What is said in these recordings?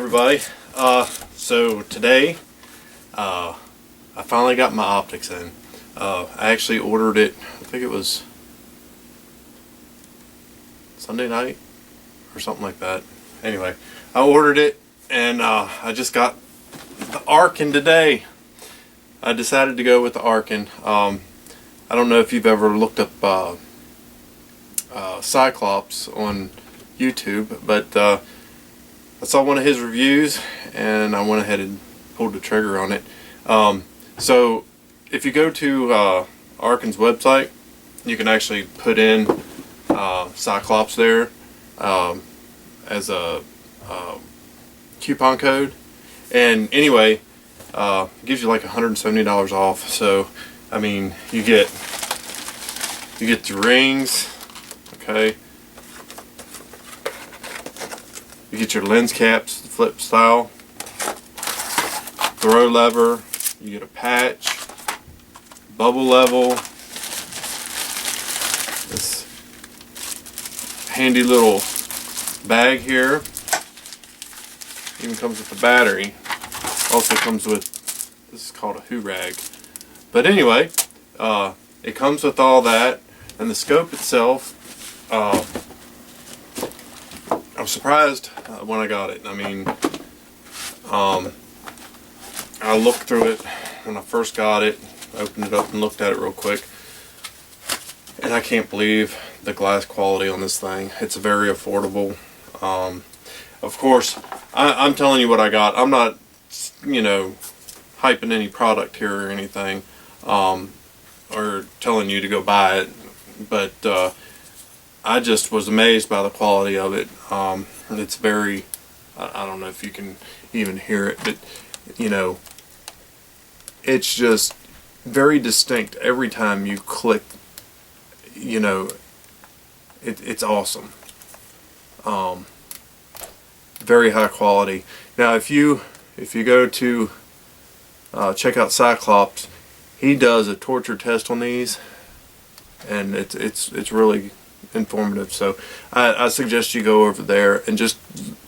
everybody. So today I finally got my optics in. I actually ordered it, I think it was Sunday night or something like that. Anyway, I ordered it and I just got the Arken today. I decided to go with the Arken. I don't know if you've ever looked up Cyclops on YouTube, but I saw one of his reviews and I went ahead and pulled the trigger on it. So if you go to Arken's website, you can actually put in Cyclops there as a coupon code, and anyway, it gives you like $170 off. So I mean, you get the rings, okay, you get your lens caps, the flip style, throw lever, you get a patch, bubble level, this handy little bag here, even comes with a battery, also comes with, this is called a rag. But anyway, it comes with all that, and the scope itself, I was surprised when I got it. I mean, I looked through it when I first got it, opened it up and looked at it real quick, and I can't believe the glass quality on this thing. It's very affordable. Of course, I'm telling you what I got. I'm not, you know, hyping any product here or anything, or telling you to go buy it, but I just was amazed by the quality of it. It's very, I don't know if you can even hear it, but you know, it's just very distinct every time you click. You know, it's awesome. Very high quality. Now if you go to check out Cyclops, he does a torture test on these, and it's really informative. So I suggest you go over there and just,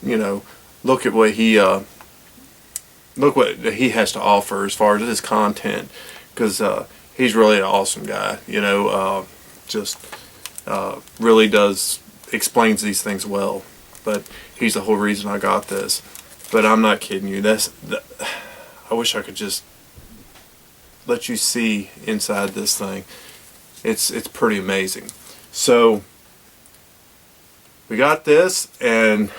you know, look at what he has to offer as far as his content, because he's really an awesome guy. You know, just really explains these things well. But he's the whole reason I got this. But I'm not kidding you. I wish I could just let you see inside this thing. It's pretty amazing. So we got this, and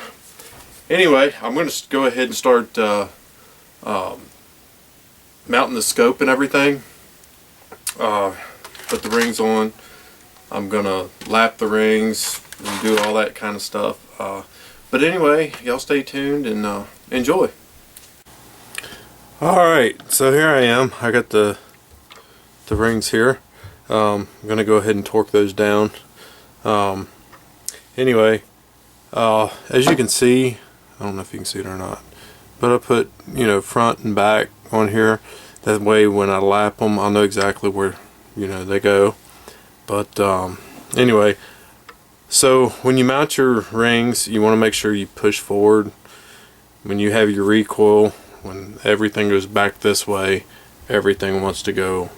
anyway, I'm going to go ahead and start mounting the scope and everything. Put the rings on. I'm going to lap the rings and do all that kind of stuff. But anyway, y'all stay tuned and enjoy. Alright, so here I am. I got the rings here. I'm going to go ahead and torque those down. Anyway, as you can see, I don't know if you can see it or not, but I put, you know, front and back on here. That way when I lap them, I'll know exactly where, you know, they go. But anyway, so when you mount your rings, you want to make sure you push forward. When you have your recoil, when everything goes back this way, everything wants to go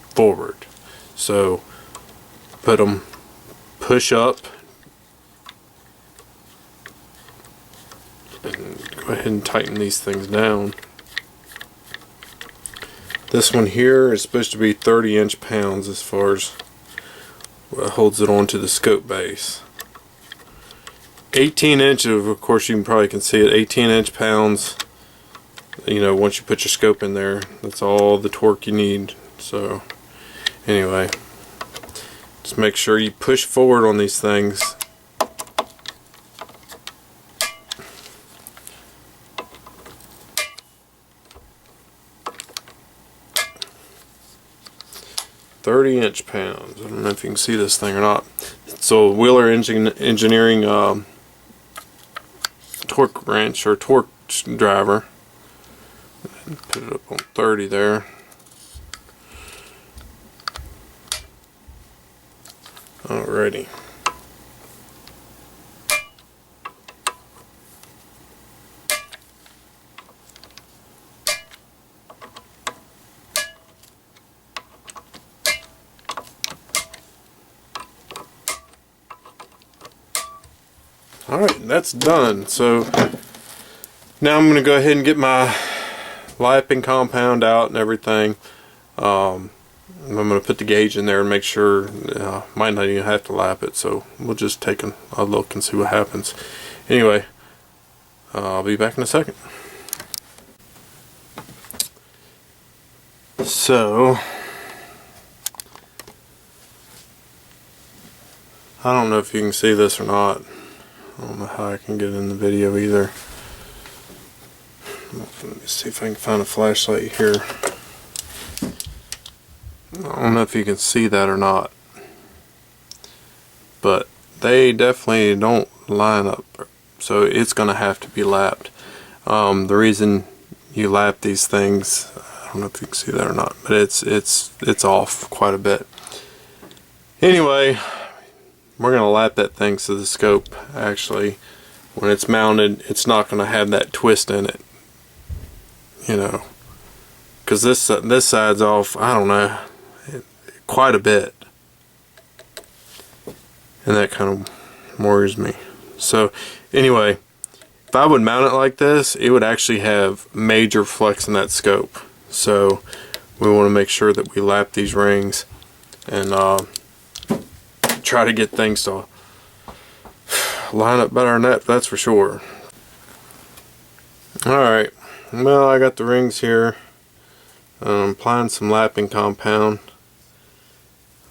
forward. So put them, push up, and go ahead and tighten these things down. This one here is supposed to be 30 inch-pounds as far as what holds it onto the scope base. 18 inch, of course you probably can see it, 18 inch-pounds. You know, once you put your scope in there, that's all the torque you need. So anyway, just make sure you push forward on these things. "30 inch-pounds." I don't know if you can see this thing or not. So Wheeler Engineering torque wrench or torque driver. Put it up on 30 there. Alrighty. Alright, that's done. So now I'm going to go ahead and get my lapping compound out and everything. I'm going to put the gauge in there and make sure, might not even have to lap it, so we'll just take a look and see what happens. Anyway, I'll be back in a second. So, I don't know if you can see this or not. I don't know how I can get it in the video either. Let me see if I can find a flashlight here. I don't know if you can see that or not, but they definitely don't line up, so it's going to have to be lapped. The reason you lap these things, I don't know if you can see that or not, but it's off quite a bit. Anyway, we're going to lap that thing so the scope actually, when it's mounted, it's not going to have that twist in it, you know, because this side's off, I don't know, quite a bit, and that kind of worries me. So anyway, if I would mount it like this, it would actually have major flex in that scope. So we want to make sure that we lap these rings and try to get things to line up better than that, that's for sure. Alright, well, I got the rings here. Applying some lapping compound.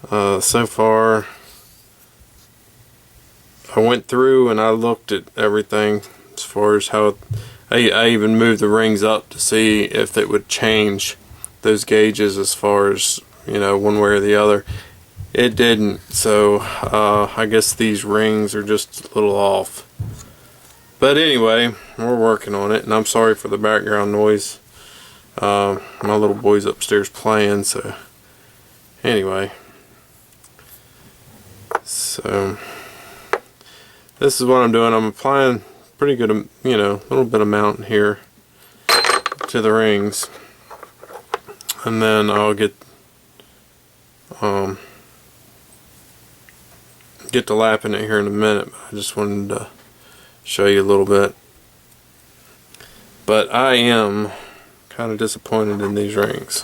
So far, I went through and I looked at everything as far as how I even moved the rings up to see if it would change those gauges as far as, you know, one way or the other. It didn't, so I guess these rings are just a little off. But anyway, we're working on it, and I'm sorry for the background noise. My little boy's upstairs playing, so anyway. So this is what I'm doing. I'm applying pretty good, you know, a little bit of mount here to the rings, and then I'll get to lapping it here in a minute. I just wanted to show you a little bit. But I am kind of disappointed in these rings,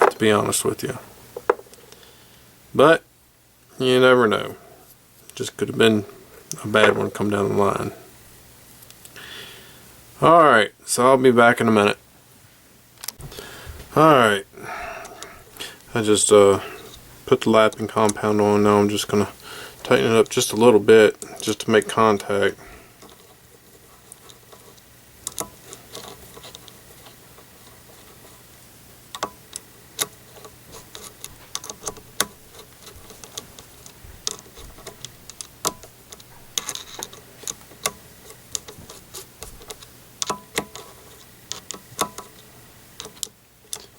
to be honest with you. But you never know. Just could have been a bad one come down the line. Alright, so I'll be back in a minute. Alright, I just put the lapping compound on. Now I'm just going to tighten it up just a little bit just to make contact.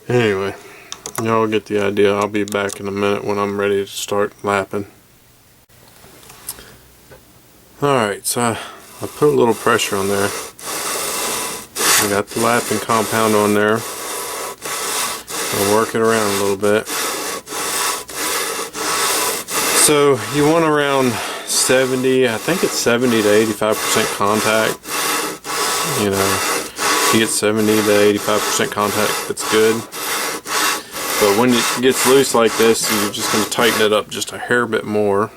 Anyway, y'all get the idea. I'll be back in a minute when I'm ready to start lapping. Alright, so I put a little pressure on there. I got the lapping compound on there. I'll work it around a little bit. So you want around 70, I think it's 70 to 85% contact. You know, if you get 70 to 85% contact, that's good. But when it gets loose like this, you're just going to tighten it up just a hair bit more.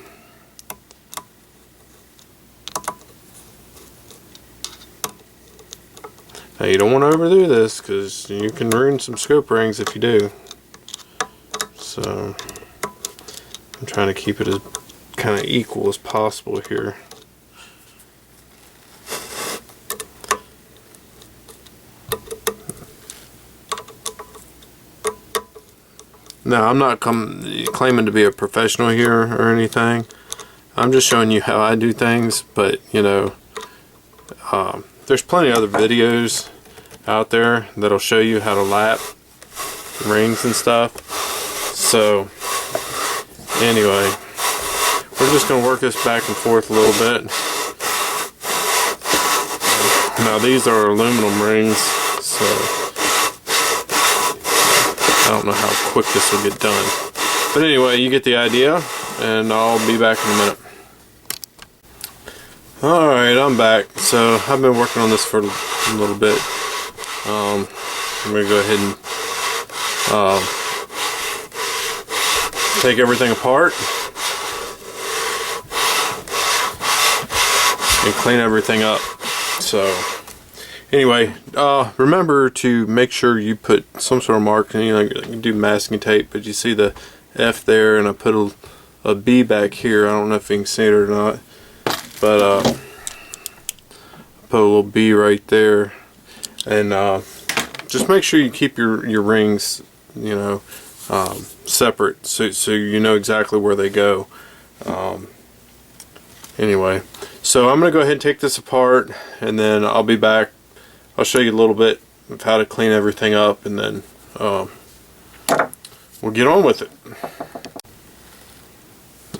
Now you don't want to overdo this because you can ruin some scope rings if you do. So I'm trying to keep it as kind of equal as possible here. Now, I'm not claiming to be a professional here or anything. I'm just showing you how I do things, but you know, there's plenty of other videos out there that'll show you how to lap rings and stuff. So anyway, we're just going to work this back and forth a little bit. Now these are aluminum rings, so I don't know how quick this will get done. But anyway, you get the idea, and I'll be back in a minute. Alright, I'm back. So I've been working on this for a little bit. I'm going to go ahead and take everything apart and clean everything up. So anyway, remember to make sure you put some sort of mark. You know, you can do masking tape, but you see the F there, and I put a B back here. I don't know if you can see it or not, but put a little B right there. And just make sure you keep your rings, you know, separate, so you know exactly where they go. Anyway, so I'm gonna go ahead and take this apart, and then I'll be back. I'll show you a little bit of how to clean everything up, and then we'll get on with it.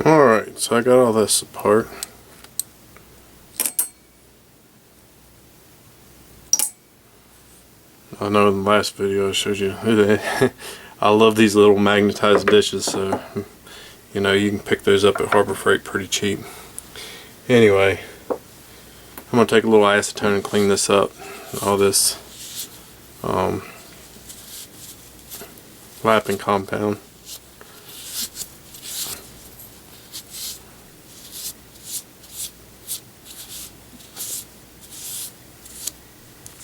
Alright, so I got all this apart. I know in the last video I showed you I love these little magnetized dishes, so you know, you can pick those up at Harbor Freight pretty cheap. Anyway, I'm going to take a little acetone and clean this up. All this lapping compound.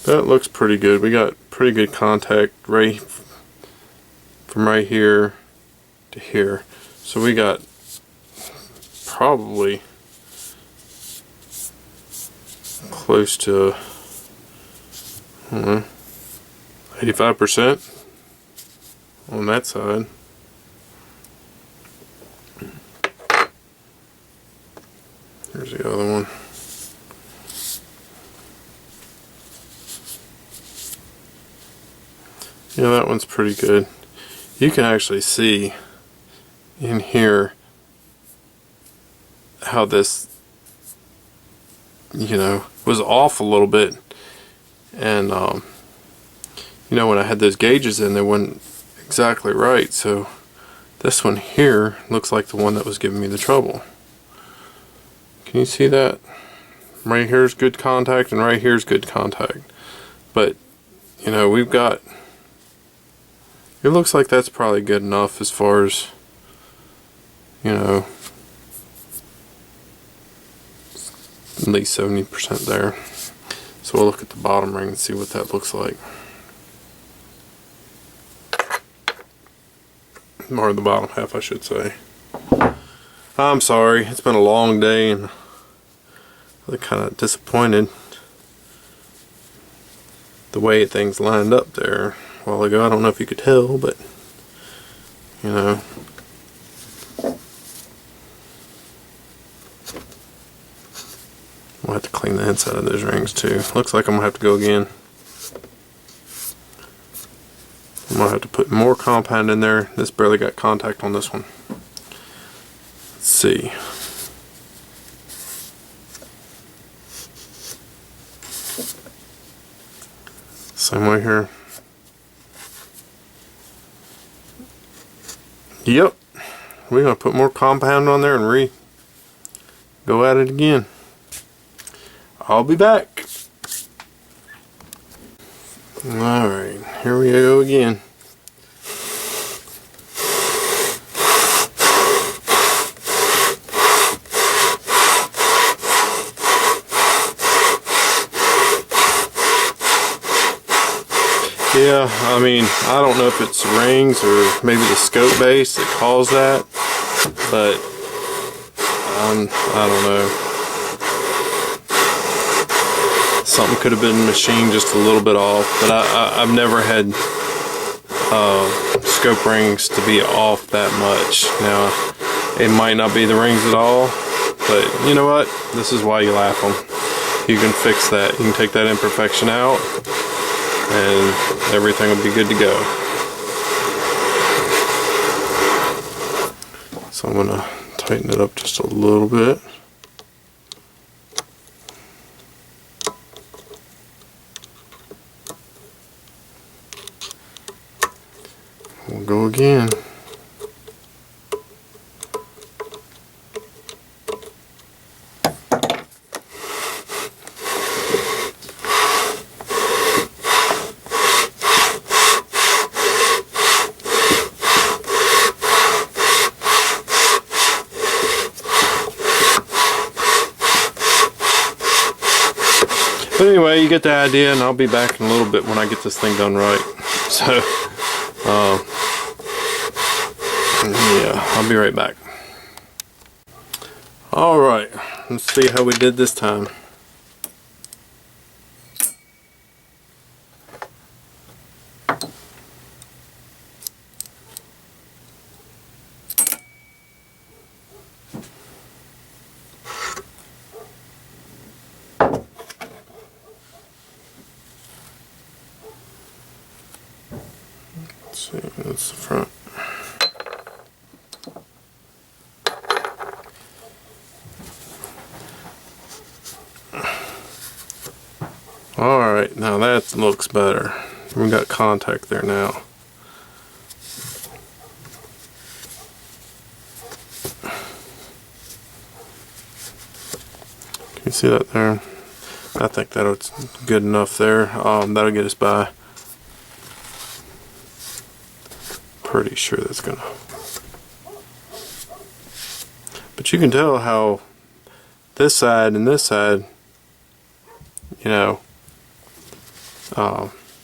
That looks pretty good. We got pretty good contact right from right here to here. So we got probably close to 85% on that side. Here's the other one. Yeah, that one's pretty good. You can actually see in here how this, you know, was off a little bit. And you know, when I had those gauges in, they weren't exactly right. So this one here looks like the one that was giving me the trouble. Can you see that? Right here's good contact, and right here's good contact. But you know, we've got, it looks like that's probably good enough as far as, you know, at least 70% there. So we'll look at the bottom ring and see what that looks like. Or the bottom half, I should say. I'm sorry, it's been a long day and I'm kind of disappointed the way things lined up there a while ago. I don't know if you could tell, but you know, we'll have to clean the inside of those rings too. Looks like I'm gonna have to go again. I'm gonna have to put more compound in there. This barely got contact on this one. Let's see. Same way here. Yep. We're gonna put more compound on there and go at it again. I'll be back. Alright, here we go again. Yeah, I mean, I don't know if it's rings or maybe the scope base that caused that, but I don't know. Something could have been machined just a little bit off, but I've never had scope rings to be off that much. Now, it might not be the rings at all, but you know what? This is why you lap them. You can fix that. You can take that imperfection out, and everything will be good to go. So I'm gonna tighten it up just a little bit. We'll go again. But anyway, you get the idea, and I'll be back in a little bit when I get this thing done right. So, yeah, I'll be right back. Alright, let's see how we did this time. Let's see, that's the front. Alright, now that looks better. We got contact there now. Can you see that there? I think that's good enough there. That'll get us by. Pretty sure that's gonna. But you can tell how this side and this side, you know,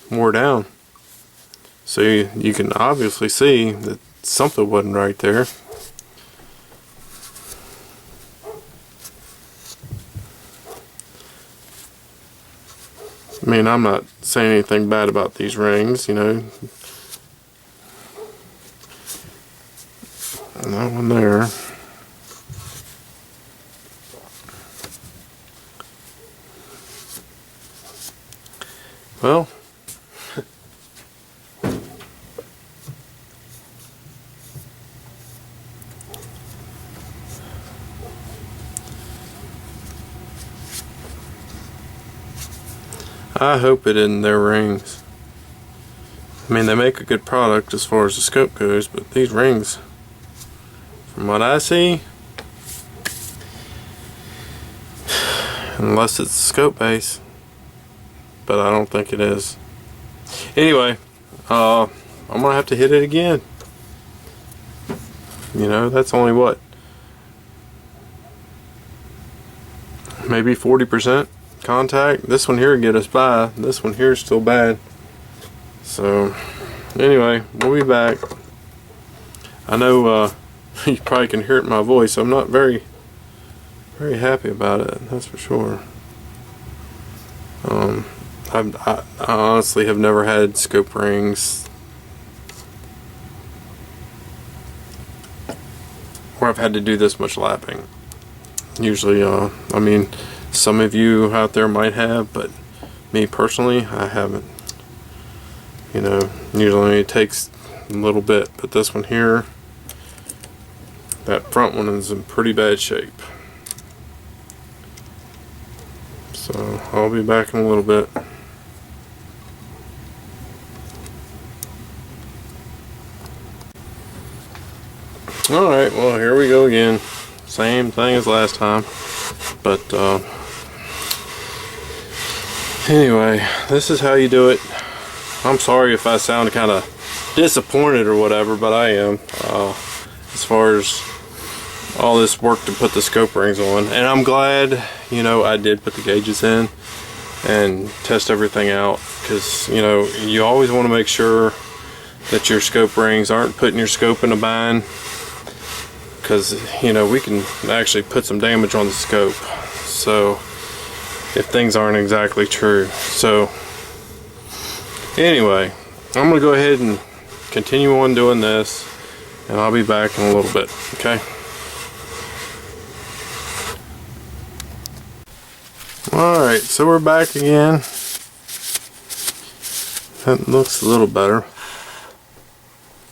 wore down. So you can obviously see that something wasn't right there. I mean, I'm not saying anything bad about these rings, you know. And that one there. Well, I hope it isn't their rings. I mean, they make a good product as far as the scope goes, but these rings, from what I see, unless it's the scope base, but I don't think it is. Anyway, I'm gonna have to hit it again. You know, that's only what, maybe 40% contact. This one here will get us by. This one here is still bad. So anyway, we'll be back. I know you probably can hear it in my voice. I'm not very happy about it, that's for sure. I honestly have never had scope rings where I've had to do this much lapping. Usually, I mean, some of you out there might have, but me personally, I haven't. You know, usually it takes a little bit, but this one here, that front one is in pretty bad shape. So I'll be back in a little bit. Alright, well, here we go again. Same thing as last time. But anyway, this is how you do it. I'm sorry if I sound kind of disappointed or whatever, but I am. As far as all this work to put the scope rings on. And I'm glad, you know, I did put the gauges in and test everything out. Because, you know, you always want to make sure that your scope rings aren't putting your scope in a bind. Because, you know, we can actually put some damage on the scope. So, if things aren't exactly true. So, anyway, I'm going to go ahead and continue on doing this. And I'll be back in a little bit, okay? Alright, so we're back again. That looks a little better.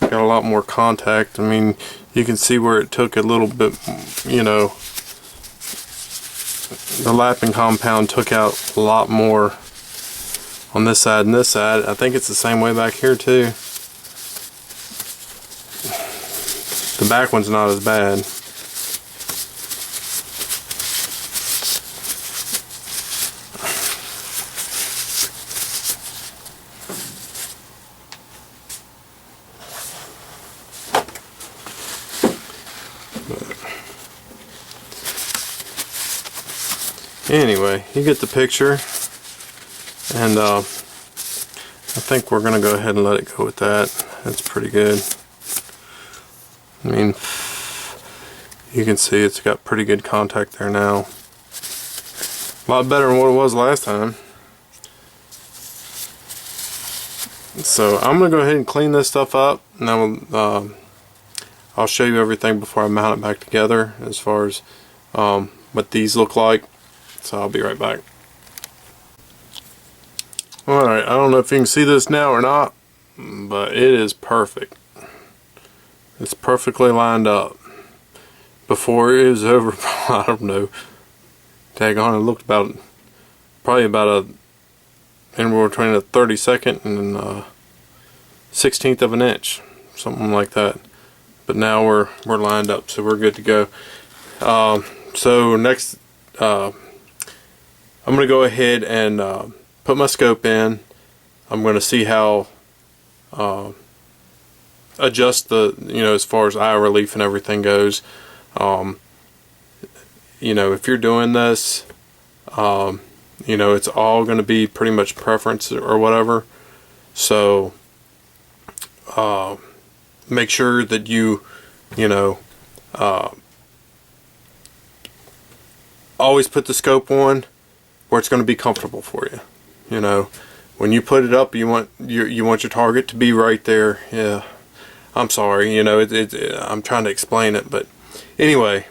Got a lot more contact. I mean, you can see where it took a little bit, you know, the lapping compound took out a lot more on this side and this side. I think it's the same way back here too. The back one's not as bad. Anyway, you get the picture. And I think we're gonna go ahead and let it go with that. That's pretty good. I mean, you can see it's got pretty good contact there now. A lot better than what it was last time. So I'm gonna go ahead and clean this stuff up. Now I'll show you everything before I mount it back together as far as what these look like. So I'll be right back. Alright, I don't know if you can see this now or not, but it is perfect. It's perfectly lined up. Before it was over, I don't know, tag on, it looked probably about anywhere between a 32nd and a 16th of an inch, something like that. But now we're lined up, so we're good to go. So next, I'm gonna go ahead and put my scope in. I'm gonna see how adjust the, as far as eye relief and everything goes. If you're doing this, it's all going to be pretty much preference or whatever. So make sure that you always put the scope on where it's going to be comfortable for you. When you put it up, you want your target to be right there. Yeah, I'm sorry, I'm trying to explain it, but anyway,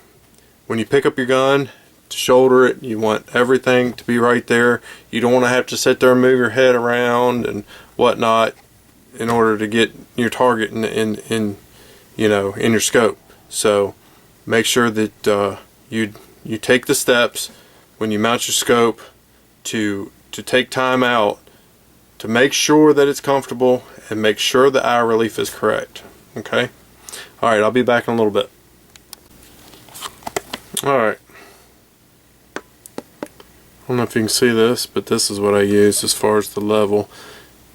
when you pick up your gun to shoulder it, you want everything to be right there. You don't want to have to sit there and move your head around and whatnot in order to get your target in your scope. So make sure that you take the steps when you mount your scope to take time out to make sure that it's comfortable and make sure the eye relief is correct. Okay? Alright, I'll be back in a little bit. Alright. I don't know if you can see this, but this is what I use as far as the level.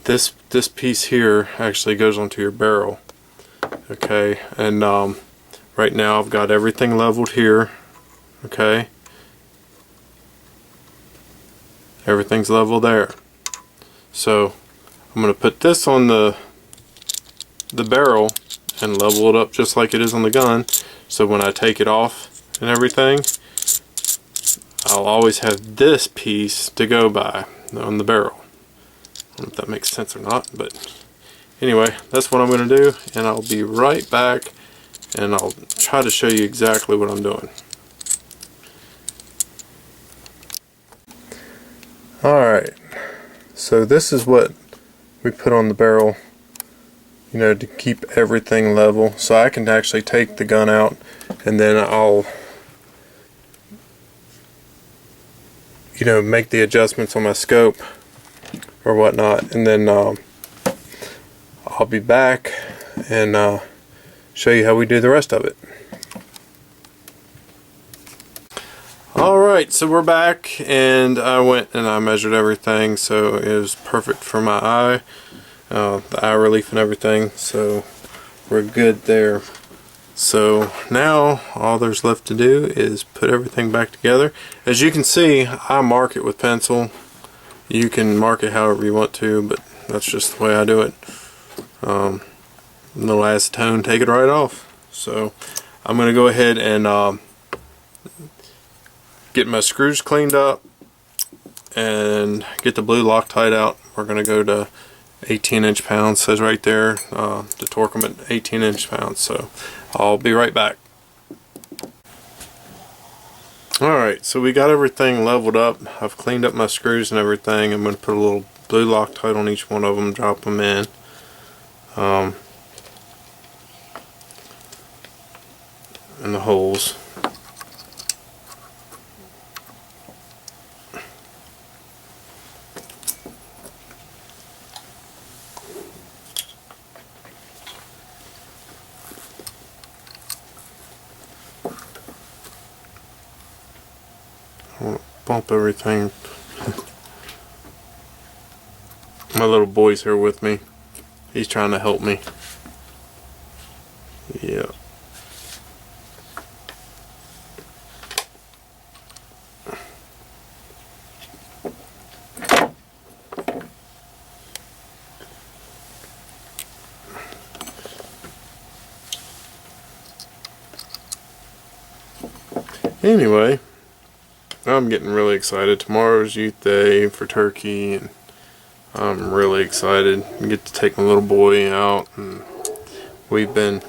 This piece here actually goes onto your barrel. Okay, and right now I've got everything leveled here. Okay. Everything's level there. So I'm going to put this on the barrel and level it up just like it is on the gun. So when I take it off and everything, I'll always have this piece to go by on the barrel. I don't know if that makes sense or not, but anyway, that's what I'm going to do, and I'll be right back and I'll try to show you exactly what I'm doing. Alright, so this is what we put on the barrel, to keep everything level. So I can actually take the gun out and then I'll make the adjustments on my scope or whatnot, and then I'll be back and show you how we do the rest of it. Alright, so we're back, and I went and I measured everything, so it was perfect for my eye, the eye relief and everything, so we're good there. So now all there's left to do is put everything back together. As you can see, I mark it with pencil. You can mark it however you want to, but that's just the way I do it. Little acetone, take it right off. So I'm going to go ahead and get my screws cleaned up and get the blue Loctite out. We're going to go to 18 inch-pounds, says right there, to torque them at 18 inch-pounds. So I'll be right back. Alright, so we got everything leveled up. I've cleaned up my screws and everything. I'm going to put a little blue Loctite on each one of them, drop them in. In the holes. I want to bump everything. My little boy's here with me. He's trying to help me. Yeah. Anyway, I'm getting really excited. Tomorrow's youth day for Turkey, and I'm really excited. I get to take my little boy out, and we've been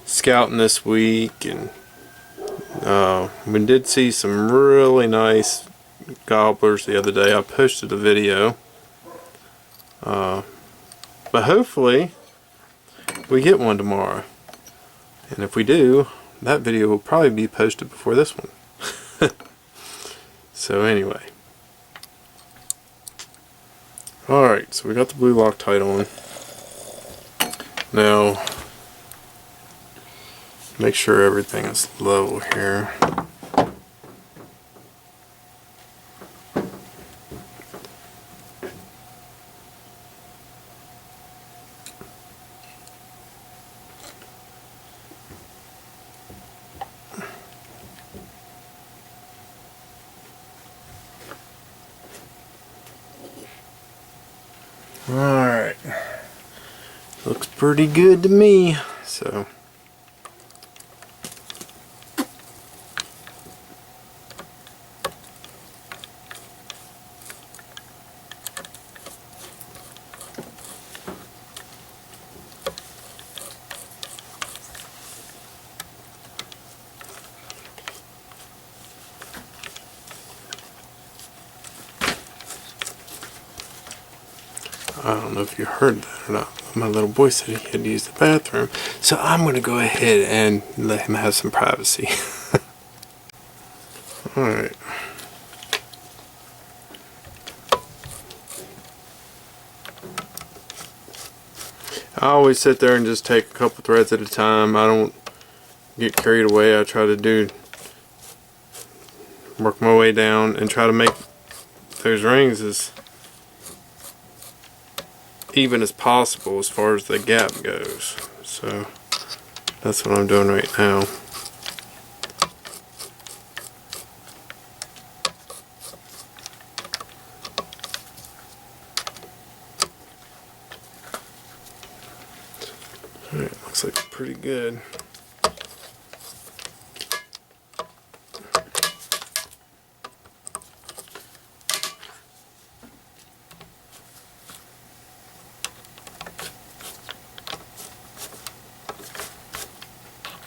scouting this week, and we did see some really nice gobblers the other day. I posted a video, but hopefully we get one tomorrow, and if we do, that video will probably be posted before this one. So anyway, alright, so we got the blue Loctite on. Now, make sure everything is level here. Alright, looks pretty good to me, so I don't know if you heard that or not. My little boy said he had to use the bathroom, so I'm going to go ahead and let him have some privacy. Alright. I always sit there and just take a couple threads at a time. I don't get carried away. I try to work my way down and try to make those rings as even as possible as far as the gap goes. So that's what I'm doing right now. Alright, looks like pretty good.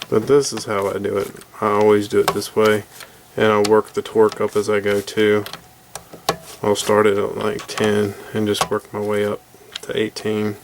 But this is how I do it. I always do it this way, and I'll work the torque up as I go too. I'll start it at like 10 and just work my way up to 18.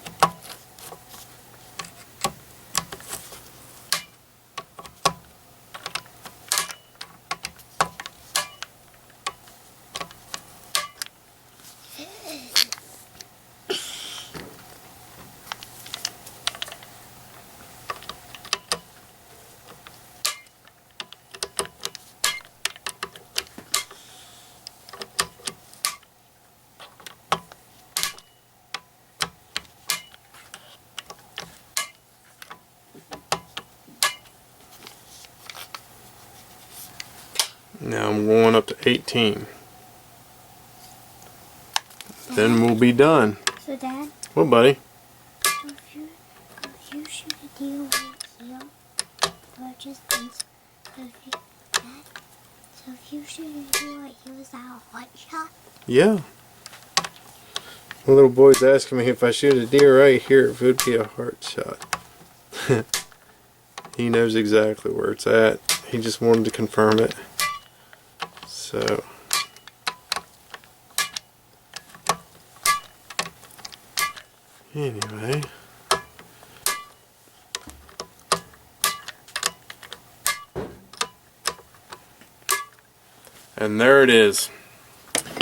Now I'm going up to 18. Then we'll be done. So Dad? What, buddy? So if you shoot a deer right here, or just this, so if you shoot a deer right here, is that a hot shot? Yeah. My little boy's asking me if I shoot a deer right here, if it would be a heart shot. He knows exactly where it's at. He just wanted to confirm it. So anyway, and there it is.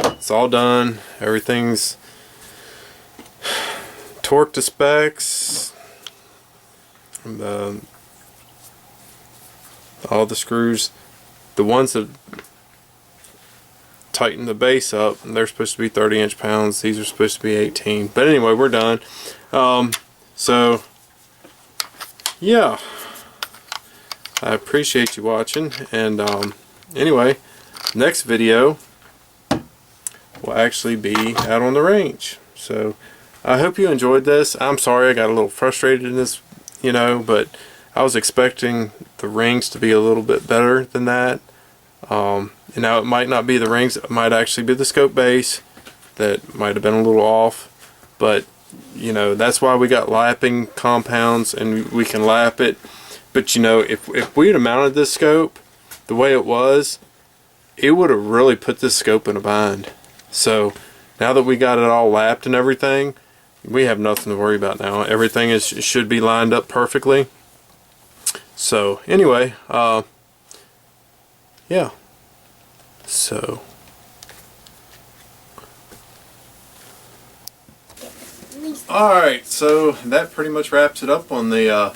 It's all done. Everything's torqued to specs. All the screws, the ones that tighten the base up, they're supposed to be 30 inch-pounds. These are supposed to be 18. But anyway, we're done. So yeah, I appreciate you watching, and anyway, next video will actually be out on the range. So I hope you enjoyed this. I'm sorry I got a little frustrated in this, but I was expecting the rings to be a little bit better than that. And now it might not be the rings, it might actually be the scope base that might have been a little off, but you know, that's why we got lapping compounds and we can lap it. But you know, if we had mounted this scope the way it was, it would have really put this scope in a bind. So now that we got it all lapped and everything, we have nothing to worry about now. Everything should be lined up perfectly. So anyway, yeah. So alright, so that pretty much wraps it up on the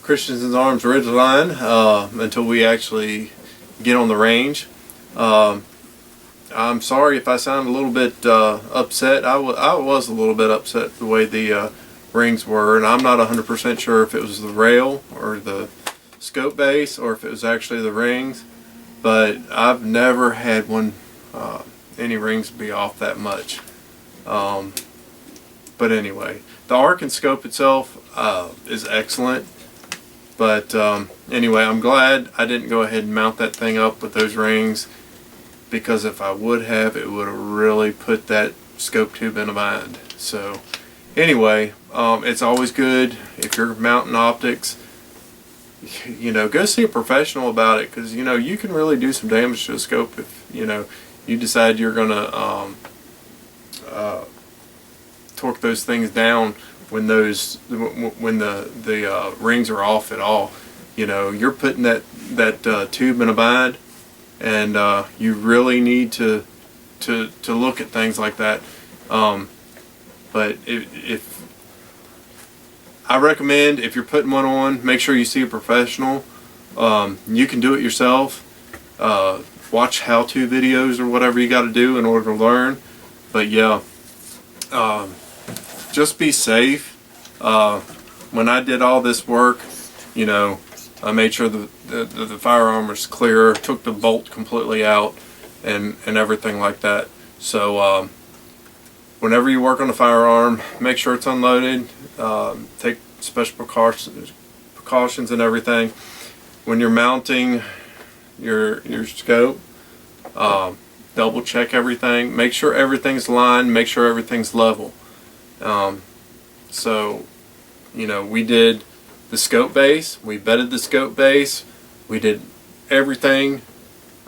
Christensen's Arms Ridgeline until we actually get on the range. I'm sorry if I sound a little bit upset. I was a little bit upset the way the rings were, and I'm not 100% sure if it was the rail or the scope base or if it was actually the rings, but I've never had any rings be off that much. But anyway, the Arken scope itself is excellent. But anyway, I'm glad I didn't go ahead and mount that thing up with those rings, because if I would have, it would have really put that scope tube in a bind. So anyway, it's always good if you're mounting optics, you know, go see a professional about it, because you know, you can really do some damage to a scope if you know, you decide you're gonna torque those things down when the rings are off at all. You know, you're putting that tube in a bind, and you really need to look at things like that. But if I recommend, if you're putting one on, make sure you see a professional. You can do it yourself. Watch how-to videos or whatever you got to do in order to learn. But yeah, just be safe. When I did all this work, you know, I made sure the firearm was clear, took the bolt completely out, and everything like that. So whenever you work on a firearm, make sure it's unloaded. Take special precautions and everything. When you're mounting your scope, double check everything. Make sure everything's lined. Make sure everything's level. So, you know, we did the scope base, we bedded the scope base, we did everything,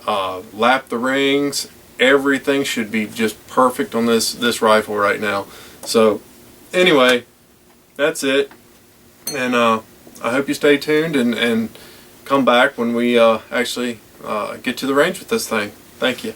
lapped the rings. Everything should be just perfect on this rifle right now. So anyway, that's it, and I hope you stay tuned and come back when we actually get to the range with this thing. Thank you.